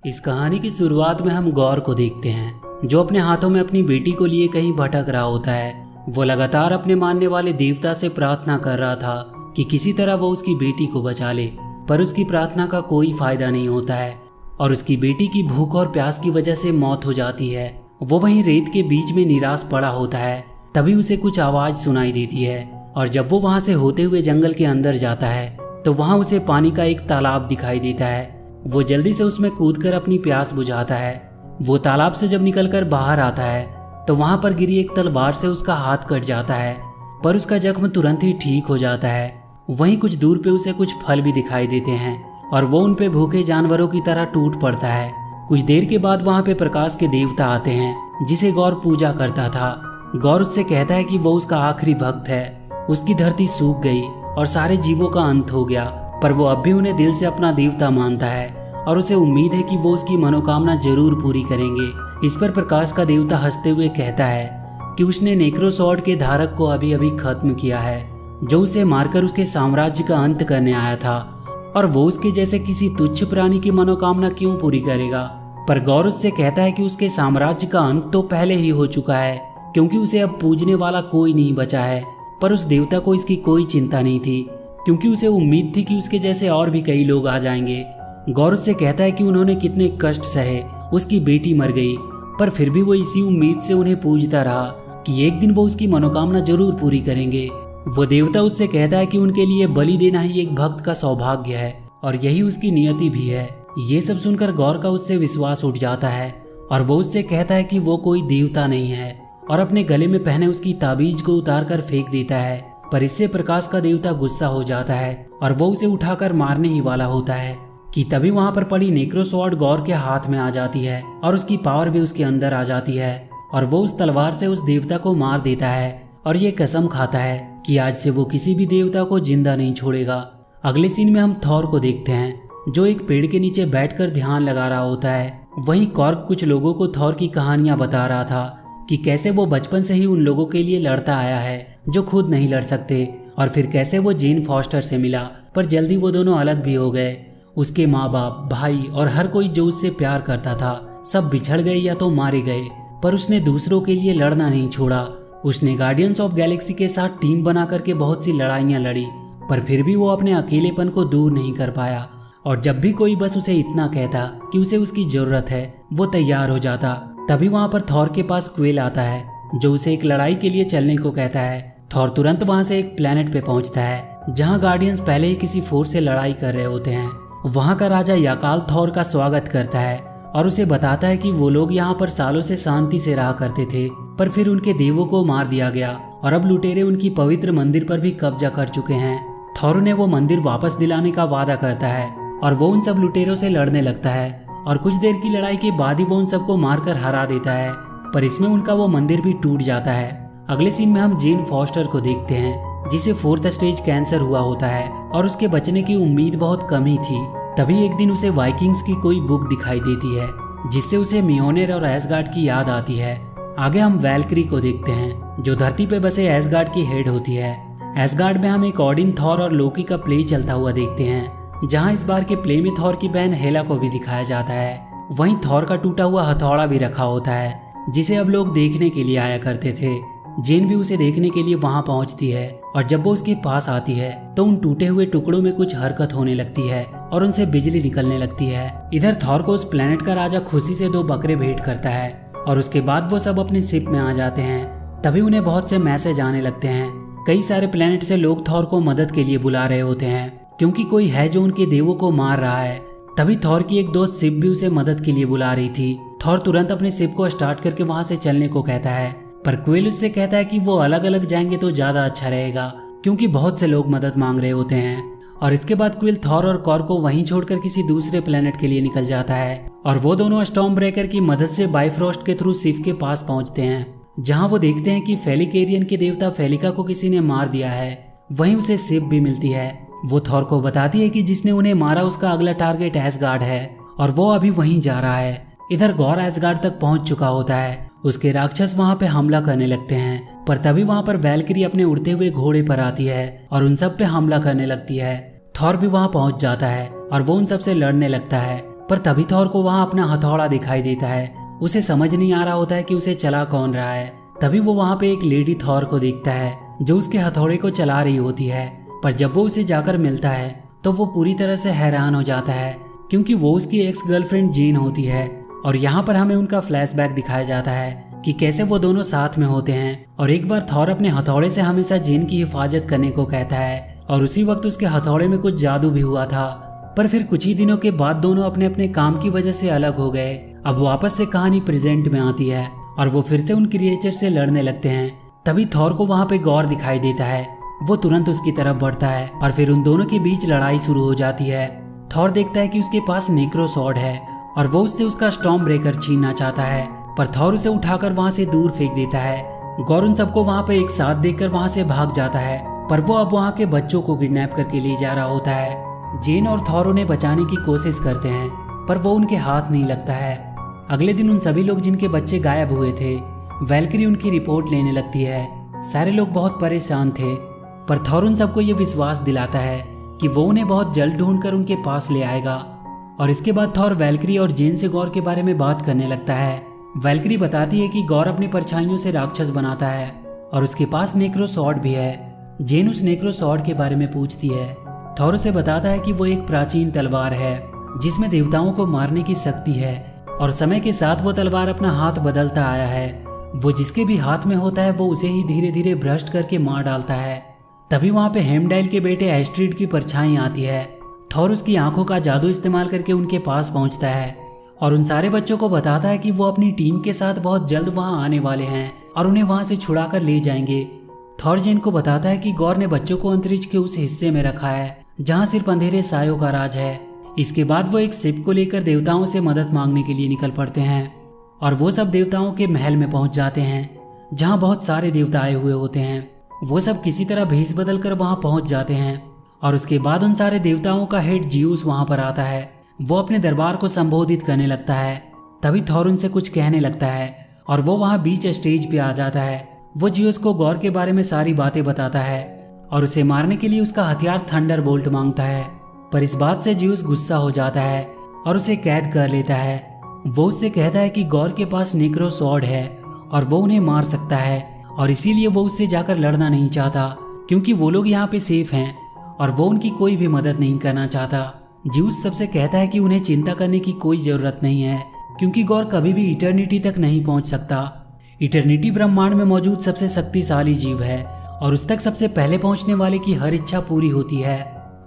इस कहानी की शुरुआत में हम गौर को देखते हैं जो अपने हाथों में अपनी बेटी को लिए कहीं भटक रहा होता है। वो लगातार अपने मानने वाले देवता से प्रार्थना कर रहा था कि किसी तरह वो उसकी बेटी को बचा ले, पर उसकी प्रार्थना का कोई फायदा नहीं होता है और उसकी बेटी की भूख और प्यास की वजह से मौत हो जाती है। वो वहीं रेत के बीच में निराश पड़ा होता है। तभी उसे कुछ आवाज सुनाई देती है और जब वो वहां से होते हुए जंगल के अंदर जाता है तो वहां उसे पानी का एक तालाब दिखाई देता है। वो जल्दी से उसमें कूदकर अपनी प्यास बुझाता है। वो तालाब से जब निकलकर बाहर आता है तो वहां पर गिरी एक तलवार से उसका हाथ कट जाता है, पर उसका जख्म तुरंत ही ठीक हो जाता है। वहीं कुछ दूर पे उसे कुछ फल भी दिखाई देते हैं और वो उन पे भूखे जानवरों की तरह टूट पड़ता है। कुछ देर के बाद वहां पे प्रकाश के देवता आते हैं जिसे गौर पूजा करता था। गौर उससे कहता है कि वो उसका आखिरी भक्त है। उसकी धरती सूख गई और सारे जीवों का अंत हो गया, पर वो अब भी उन्हें दिल से अपना देवता मानता है और उसे उम्मीद है कि वो उसकी मनोकामना जरूर पूरी करेंगे। इस पर प्रकाश का देवता हंसते हुए कहता है कि उसने नेक्रोसॉर्ड के धारक को अभी अभी खत्म किया है, जो उसे मारकर उसके साम्राज्य का अंत करने आया था, और वो उसके जैसे किसी तुच्छ प्राणी की मनोकामना क्यों पूरी करेगा। पर गौर उससे कहता है कि उसके साम्राज्य का अंत तो पहले ही हो चुका है, क्योंकि उसे अब पूजने वाला कोई नहीं बचा है। पर उस देवता को इसकी कोई चिंता नहीं थी, क्योंकि उसे उम्मीद थी कि उसके जैसे और भी कई लोग आ जाएंगे। गौर उससे कहता है कि उन्होंने कितने कष्ट सहे, उसकी बेटी मर गई, पर फिर भी वो इसी उम्मीद से उन्हें पूजता रहा कि एक दिन वो उसकी मनोकामना जरूर पूरी करेंगे। वो देवता उससे कहता है कि उनके लिए बलि देना ही एक भक्त का सौभाग्य है और यही उसकी नियति भी है। ये सब सुनकर गौर का उससे विश्वास उठ जाता है और वो उससे कहता है कि वो कोई देवता नहीं है और अपने गले में पहने उसकी ताबीज को उतार कर फेंक देता है। पर इससे प्रकाश का देवता गुस्सा हो जाता है और वो उसे उठाकर मारने ही वाला होता है कि तभी वहां पर पड़ी नेक्रोसॉर्ड गौर के हाथ में आ जाती है और उसकी पावर भी उसके अंदर आ जाती है और वो उस तलवार से उस देवता को मार देता है और ये कसम खाता है कि आज से वो किसी भी देवता को जिंदा नहीं छोड़ेगा। अगले सीन में हम थॉर को देखते हैं जो एक पेड़ के नीचे बैठकर ध्यान लगा रहा होता है। वहीं कॉर्क कुछ लोगों को थॉर की कहानियां बता रहा था कि कैसे वो बचपन से ही उन लोगों के लिए लड़ता आया है जो खुद नहीं लड़ सकते, और फिर कैसे वो जेन फॉस्टर से मिला, पर जल्दी वो दोनों अलग भी हो गए। उसके माँ बाप, भाई और हर कोई जो उससे प्यार करता था सब बिछड़ गए या तो मारे गए, पर उसने दूसरों के लिए लड़ना नहीं छोड़ा। उसने गार्डियंस ऑफ गैलेक्सी के साथ टीम बना करके बहुत सी लड़ाइयाँ लड़ी, पर फिर भी वो अपने अकेलेपन को दूर नहीं कर पाया। और जब भी कोई बस उसे इतना कहता कि उसे उसकी जरूरत है, वो तैयार हो जाता। तभी वहाँ पर थॉर के पास क्वेल आता है जो उसे एक लड़ाई के लिए चलने को कहता है। थॉर तुरंत वहाँ से एक प्लेनेट पे पहुँचता है जहाँ गार्डियंस पहले ही किसी फोर्स से लड़ाई कर रहे होते हैं। वहाँ का राजा याकाल थॉर का स्वागत करता है और उसे बताता है कि वो लोग यहाँ पर सालों से शांति से रहा करते थे, पर फिर उनके देवों को मार दिया गया और अब लुटेरे उनकी पवित्र मंदिर पर भी कब्जा कर चुके हैं। थॉर ने वो मंदिर वापस दिलाने का वादा करता है और वो उन सब लुटेरों से लड़ने लगता है और कुछ देर की लड़ाई के बाद ही वो उन सबको मारकर हरा देता है, पर इसमें उनका वो मंदिर भी टूट जाता है। अगले सीन में हम जेन फॉस्टर को देखते हैं जिसे 4th स्टेज कैंसर हुआ होता है और उसके बचने की उम्मीद बहुत कम ही थी। तभी एक दिन उसे वाइकिंग्स की कोई बुक दिखाई देती है जिससे उसे मियोनेर और एसगार्ड की याद आती है। आगे हम वैल्क्री को देखते हैं जो धरती पे बसे एसगार्ड की हेड होती है। एसगार्ड में हम एक ओडिन, थॉर और लोकी का प्ले चलता हुआ देखते हैं, जहाँ इस बार के प्ले में थॉर की बहन हेला को भी दिखाया जाता है। वहीं थॉर का टूटा हुआ हथौड़ा भी रखा होता है जिसे अब लोग देखने के लिए आया करते थे। जेन भी उसे देखने के लिए वहां पहुंचती है और जब वो उसके पास आती है तो उन टूटे हुए टुकड़ों में कुछ हरकत होने लगती है और उनसे बिजली निकलने लगती है। इधर थॉर को उस प्लेनेट का राजा खुशी से 2 बकरे भेंट करता है और उसके बाद वो सब अपने शिप में आ जाते हैं। तभी उन्हें बहुत से मैसेज आने लगते हैं। कई सारे प्लेनेट से लोग थॉर को मदद के लिए बुला रहे होते हैं क्योंकि कोई है जो उनके देवों को मार रहा है। तभी थॉर की एक दोस्त शिप भी उसे मदद के लिए बुला रही थी। थॉर तुरंत अपने शिप को स्टार्ट करके वहां से चलने को कहता है, पर क्वेल उससे कहता है कि वो अलग अलग जाएंगे तो ज्यादा अच्छा रहेगा क्योंकि बहुत से लोग मदद मांग रहे होते हैं। और इसके बाद क्वेल थॉर और कॉर को वहीं छोड़कर किसी दूसरे प्लेनेट के लिए निकल जाता है और वो दोनों स्टॉर्म ब्रेकर की मदद से बाइफ्रोस्ट के थ्रू शिप के पास पहुंचते हैं, जहां वो देखते हैं कि फेलिकेरियन के देवता फेलिका को किसी ने मार दिया है। वहीं उसे शिप भी मिलती है। वो थॉर को बताती है कि जिसने उन्हें मारा उसका अगला टारगेट एसगार्ड है और वो अभी वहीं जा रहा है। इधर गौर एसगार्ड तक पहुंच चुका होता है। उसके राक्षस वहां पे हमला करने लगते हैं, पर तभी वहां पर वैल्क्री अपने उड़ते हुए घोड़े पर आती है और उन सब पे हमला करने लगती है। थॉर भी वहां पहुंच जाता है और वो उन सब से लड़ने लगता है, पर तभी थॉर को वहाँ अपना हथौड़ा दिखाई देता है। उसे समझ नहीं आ रहा होता है कि उसे चला कौन रहा है। तभी वो वहाँ पे एक लेडी थॉर को देखता है जो उसके हथौड़े को चला रही होती है। पर जब वो उसे जाकर मिलता है तो वो पूरी तरह से हैरान हो जाता है, क्योंकि वो उसकी एक्स गर्लफ्रेंड जेन होती है। और यहाँ पर हमें उनका फ्लैशबैक दिखाया जाता है कि कैसे वो दोनों साथ में होते हैं। और एक बार थॉर अपने हथौड़े से हमेशा जेन की हिफाजत करने को कहता है, और उसी वक्त उसके हथौड़े में कुछ जादू भी हुआ था। पर फिर कुछ ही दिनों के बाद दोनों अपने अपने काम की वजह से अलग हो गए। अब वापस से कहानी प्रेजेंट में आती है और वो फिर से उन क्रिएचर से लड़ने लगते हैं। तभी थॉर को वहाँ पे गॉर दिखाई देता है। वो तुरंत उसकी तरफ बढ़ता है और फिर उन दोनों के बीच लड़ाई शुरू हो जाती है। थॉर देखता है कि उसके पास नेक्रो स्वॉर्ड है और वो उससे उसका स्टॉर्म ब्रेकर छीनना चाहता है, पर थॉर उसे उठाकर वहाँ से दूर फेंक देता है। गॉर उन सबको वहाँ पे एक साथ देखकर वहाँ से भाग जाता है, पर वो अब वहाँ के बच्चों को किडनैप करके ले जा रहा होता है। जेन और थॉर उन्हें बचाने की कोशिश करते हैं, पर वो उनके हाथ नहीं लगता है। अगले दिन उन सभी लोग जिनके बच्चे गायब हुए थे, वैल्किरी उनकी रिपोर्ट लेने लगती है। सारे लोग बहुत परेशान थे, पर थॉर उन सबको ये विश्वास दिलाता है कि वो उन्हें बहुत जल्द ढूंढकर उनके पास ले आएगा। और इसके बाद थॉर वैल्किरी और जेन से गॉर के बारे में बात करने लगता है। वैल्किरी बताती है कि गॉर अपनी परछाइयों से राक्षस बनाता है और उसके पास नेक्रो स्वॉर्ड भी है। जेन उस नेक्रो स्वॉर्ड के बारे में पूछती है। थॉर उसे बताता है कि वो एक प्राचीन तलवार है जिसमें देवताओं को मारने की शक्ति है, और समय के साथ वो तलवार अपना हाथ बदलता आया है। वो जिसके भी हाथ में होता है वो उसे ही धीरे धीरे भ्रष्ट करके मार डालता है। तभी वहाँ पे हेमडाइल के बेटे एस्ट्रीड की परछाई आती है। थॉर उसकी आंखों का जादू इस्तेमाल करके उनके पास पहुँचता है और उन सारे बच्चों को बताता है कि वो अपनी टीम के साथ बहुत जल्द वहाँ आने वाले हैं और उन्हें वहाँ से छुड़ा कर ले जाएंगे। थॉर जेन को बताता है कि गॉर ने बच्चों को अंतरिक्ष के उस हिस्से में रखा है जहाँ सिर्फ अंधेरे सायों का राज है। इसके बाद वो एक शिप को लेकर देवताओं से मदद मांगने के लिए निकल पड़ते हैं और वो सब देवताओं के महल में पहुंच जाते हैं जहाँ बहुत सारे देवता आए हुए होते हैं। वो सब किसी तरह भेष बदल कर वहाँ पहुंच जाते हैं और उसके बाद उन सारे देवताओं का हेड जियूस वहाँ पर आता है। वो अपने दरबार को संबोधित करने लगता है। तभी थॉर उनसे कुछ कहने लगता है और वो वहाँ बीच स्टेज पे आ जाता है। वो जियूस को गॉर के बारे में सारी बातें बताता है और उसे मारने के लिए उसका हथियार थंडरबोल्ट मांगता है। पर इस बात से जियूस गुस्सा हो जाता है और उसे कैद कर लेता है। वो उससे कहता है कि गॉर के पास नेक्रो स्वॉर्ड है और वो उन्हें मार सकता है, और इसीलिए वो उससे जाकर लड़ना नहीं चाहता क्योंकि वो लोग यहाँ पे सेफ हैं और वो उनकी कोई भी मदद नहीं करना चाहता। जियूस सबसे कहता है कि उन्हें चिंता करने की कोई जरूरत नहीं है क्योंकि गॉर कभी भी इटर्निटी तक नहीं पहुंच सकता। इटर्निटी ब्रह्मांड में मौजूद सबसे शक्तिशाली जीव है और उस तक सबसे पहले पहुंचने वाले की हर इच्छा पूरी होती है,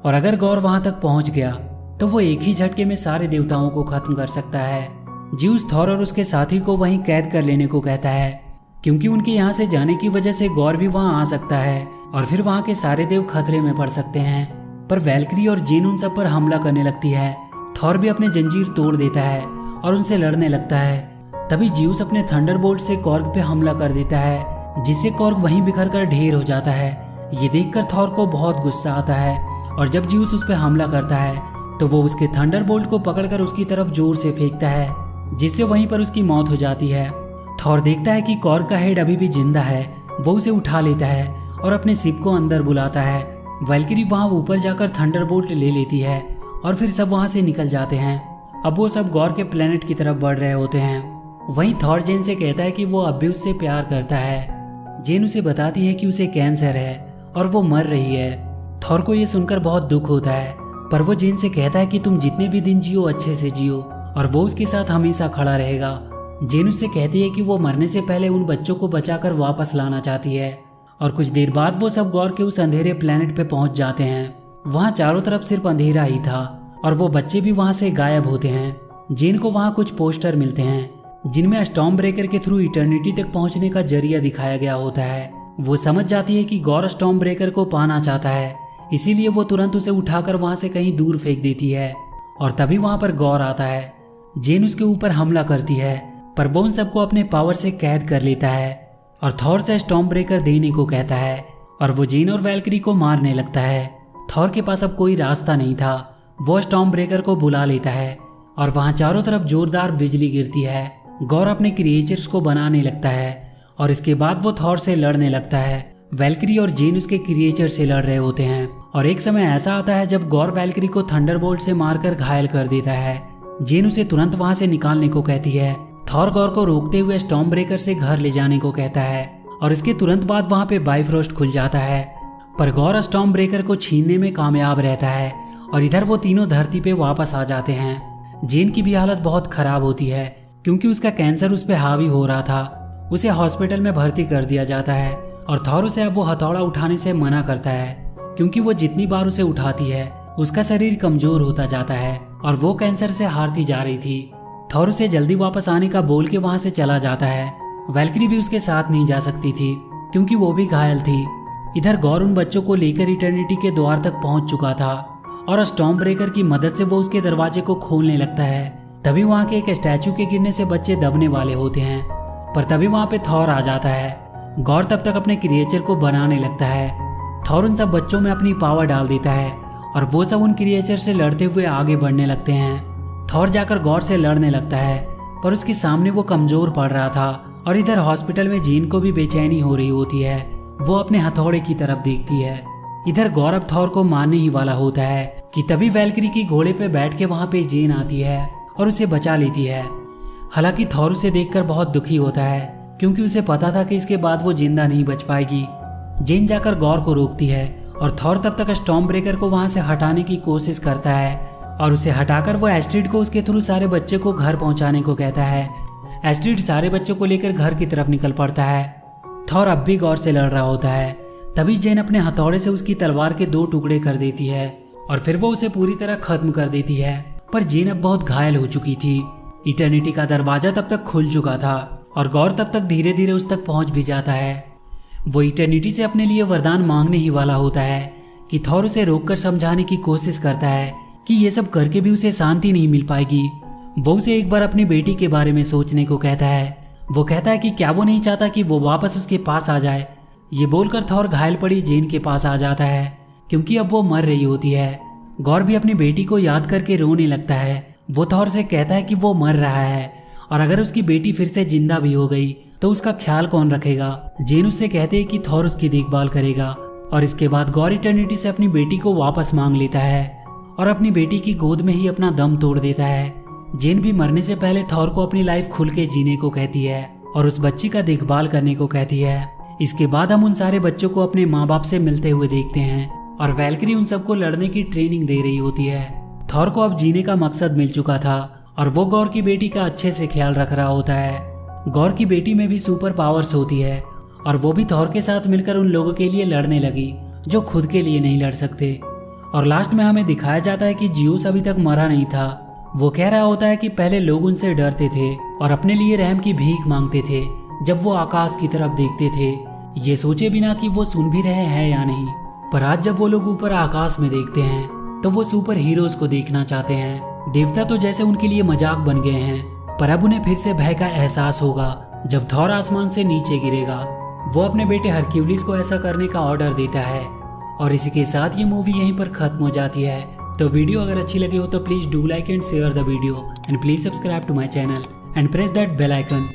और अगर गॉर वहां तक पहुंच गया तो वो एक ही झटके में सारे देवताओं को खत्म कर सकता है। जियूस थॉर और उसके साथी को वहीं कैद कर लेने को कहता है क्योंकि उनके यहाँ से जाने की वजह से गॉर भी वहाँ आ सकता है और फिर वहाँ के सारे देव खतरे में पड़ सकते हैं। पर वैल्किरी और जेन उन सब पर हमला करने लगती है। थॉर भी अपने जंजीर तोड़ देता है और उनसे लड़ने लगता है। तभी जियूस अपने थंडरबोल्ट से कॉर्ग पे हमला कर देता है जिससे कॉर्ग वहीं बिखर कर ढेर हो जाता है। ये देखकर थॉर को बहुत गुस्सा आता है और जब जियूस उस पर हमला करता है तो वो उसके थंडरबोल्ट को पकड़कर उसकी तरफ जोर से फेंकता है जिससे वहीं पर उसकी मौत हो जाती है। थॉर देखता है कि कॉर्ग का हेड अभी भी जिंदा है। वो उसे उठा लेता है और अपने शिप को अंदर बुलाता है। वैल्किरी वहां ऊपर जाकर थंडरबोल्ट ले लेती है और फिर सब वहां से निकल जाते हैं। अब वो सब गॉर के प्लेनेट की तरफ बढ़ रहे होते हैं। वहीं थॉर जेन से कहता है कि वो अब भी उससे प्यार करता है। जेन उसे बताती है कि उसे कैंसर है और वो मर रही है। थॉर को ये सुनकर बहुत दुख होता है, पर वो जेन से कहता है कि तुम जितने भी दिन जियो अच्छे से जियो और वो उसके साथ हमेशा खड़ा रहेगा। जेन उससे कहती है कि वो मरने से पहले उन बच्चों को बचाकर वापस लाना चाहती है। और कुछ देर बाद वो सब गॉर के उस अंधेरे प्लेनेट पे पहुंच जाते हैं। वहाँ चारों तरफ सिर्फ अंधेरा ही था और वो बच्चे भी वहाँ से गायब होते हैं। जेन को वहाँ कुछ पोस्टर मिलते हैं जिनमें स्टॉर्म ब्रेकर के थ्रू इटर्निटी तक पहुँचने का जरिया दिखाया गया होता है। वो समझ जाती है कि गॉर स्टॉर्म ब्रेकर को पाना चाहता है, इसीलिए वो तुरंत उसे उठाकर वहाँ से कहीं दूर फेंक देती है। और तभी वहाँ पर गॉर आता है। जेन उसके ऊपर हमला करती है, पर वो उन सबको अपने पावर से कैद कर लेता है और थॉर से स्टॉर्म ब्रेकर देने को कहता है और वो जेन और वैल्किरी को मारने लगता है। थॉर के पास अब कोई रास्ता नहीं था। वो स्टॉर्म ब्रेकर को बुला लेता है और वहाँ चारों तरफ जोरदार बिजली गिरती है। गॉर अपने क्रिएचर्स को बनाने लगता है और इसके बाद वो थॉर से लड़ने लगता है। वैल्किरी और जेन उसके क्रिएचर से लड़ रहे होते हैं और एक समय ऐसा आता है जब गॉर वैल्किरी को थंडरबोल्ट से मारकर घायल कर देता है। जेन उसे तुरंत वहां से निकालने को कहती है। थॉर गॉर को रोकते हुए स्टॉर्म ब्रेकर से घर ले जाने को कहता है और इसके तुरंत बाद वहां पे बाइफ्रोस्ट खुल जाता है। पर गॉर स्टॉर्म ब्रेकर को छीनने में कामयाब रहता है और इधर वो तीनों धरती पे वापस आ जाते हैं। जेन की भी हालत बहुत खराब होती है क्योंकि उसका कैंसर उस पर हावी हो रहा था। उसे हॉस्पिटल में भर्ती कर दिया जाता है और थॉर उसे अब वो हथौड़ा उठाने से मना करता है क्योंकि वो जितनी बार उसे उठाती है उसका शरीर कमजोर होता जाता है और वो कैंसर से हारती जा रही थी। थॉर उसे जल्दी वापस आने का बोल के वहां से चला जाता है। वैल्किरी भी उसके साथ नहीं जा सकती थी क्योंकि वो भी घायल थी। इधर गॉर उन बच्चों को लेकर इटर्निटी के द्वार तक पहुंच चुका था और स्टॉर्म ब्रेकर की मदद से वो उसके दरवाजे को खोलने लगता है। तभी वहां के एक स्टैचू के गिरने से बच्चे दबने वाले होते हैं, पर तभी वहां पे थॉर आ जाता है। गॉर तब तक अपने क्रिएचर को बनाने लगता है। थॉर उन सब बच्चों में अपनी पावर डाल देता है और वो सब उन क्रिएचर से लड़ते हुए आगे बढ़ने लगते हैं। थॉर जाकर गॉर से लड़ने लगता है पर उसके सामने वो कमजोर पड़ रहा था और इधर हॉस्पिटल में जीन को भी बेचैनी हो रही होती है। वो अपने हथौड़े की तरफ देखती है। इधर गौरव थॉर को मारने ही वाला होता है कि तभी वैल्किरी की घोड़े पे बैठ के वहां पे जेन आती है और उसे बचा लेती है। हालांकि थॉर उसे देखकर बहुत दुखी होता है क्योंकि उसे पता था कि इसके बाद वो जिंदा नहीं बच पाएगी। जेन जाकर गौर को रोकती है और थॉर तब तक स्टॉर्म ब्रेकर को वहां से हटाने की कोशिश करता है और उसे हटाकर वो एस्ट्रिड को उसके थ्रू सारे बच्चे को घर पहुंचाने को कहता है। एस्ट्रिड सारे बच्चों को लेकर घर की तरफ निकल पड़ता है। थॉर अब भी गौर से लड़ रहा होता है। तभी जेन अपने हथौड़े से उसकी तलवार के 2 टुकड़े कर देती है और फिर वो उसे पूरी तरह खत्म कर देती है। पर जेन अब बहुत घायल हो चुकी थी। इटर्निटी का दरवाजा तब तक खुल चुका था और गौर तब तक धीरे धीरे उस तक पहुंच भी जाता है। वो इटर्निटी से अपने लिए वरदान मांगने ही वाला होता है कि थॉर उसे रोककर समझाने की कोशिश करता है कि ये सब करके भी उसे शांति नहीं मिल पाएगी। वो उसे एक बार अपनी बेटी के बारे में सोचने को कहता है। वो कहता है कि क्या वो नहीं चाहता कि वो वापस उसके पास आ जाए। ये बोलकर थॉर घायल पड़ी जेन के पास आ जाता है क्योंकि अब वो मर रही होती है। गौर भी अपनी बेटी को याद करके रोने लगता है। वो थॉर से कहता है कि वो मर रहा है और अगर उसकी बेटी फिर से जिंदा भी हो गई तो उसका ख्याल कौन रखेगा। जेन उससे कहते हैं कि थॉर उसकी देखभाल करेगा और इसके बाद गौर इटर्निटी से अपनी बेटी को वापस मांग लेता है और अपनी बेटी की गोद में ही अपना दम तोड़ देता है। जेन भी मरने से पहले थॉर को अपनी लाइफ खुल के जीने को कहती है और उस बच्ची का देखभाल करने को कहती है। इसके बाद हम उन सारे बच्चों को अपने माँ बाप से मिलते हुए देखते हैं और वैल्किरी उन सबको लड़ने की ट्रेनिंग दे रही होती है। थॉर को अब जीने का मकसद मिल चुका था और वो गौर की बेटी का अच्छे से ख्याल रख रहा होता है। गौर की बेटी में भी सुपर पावर्स होती है और वो भी थॉर के साथ मिलकर उन लोगों के लिए लड़ने लगी जो खुद के लिए नहीं लड़ सकते। और लास्ट में हमें दिखाया जाता है कि जियोस अभी तक मरा नहीं था। वो कह रहा होता है कि पहले लोग उनसे डरते थे और अपने लिए रहम की भीख मांगते थे जब वो आकाश की तरफ देखते थे, ये सोचे बिना कि वो सुन भी रहे हैं या नहीं। पर आज जब वो लोग ऊपर आकाश में देखते हैं तो वो सुपर हीरोज को देखना चाहते हैं। देवता तो जैसे उनके लिए मजाक बन गए हैं, पर अब उन्हें फिर से भय का एहसास होगा जब थॉर आसमान से नीचे गिरेगा। वो अपने बेटे हरक्यूलिस को ऐसा करने का ऑर्डर देता है और इसी के साथ ये मूवी यहीं पर खत्म हो जाती है। तो वीडियो अगर अच्छी लगी हो तो please do like and share the video and please subscribe to my channel and press that bell icon.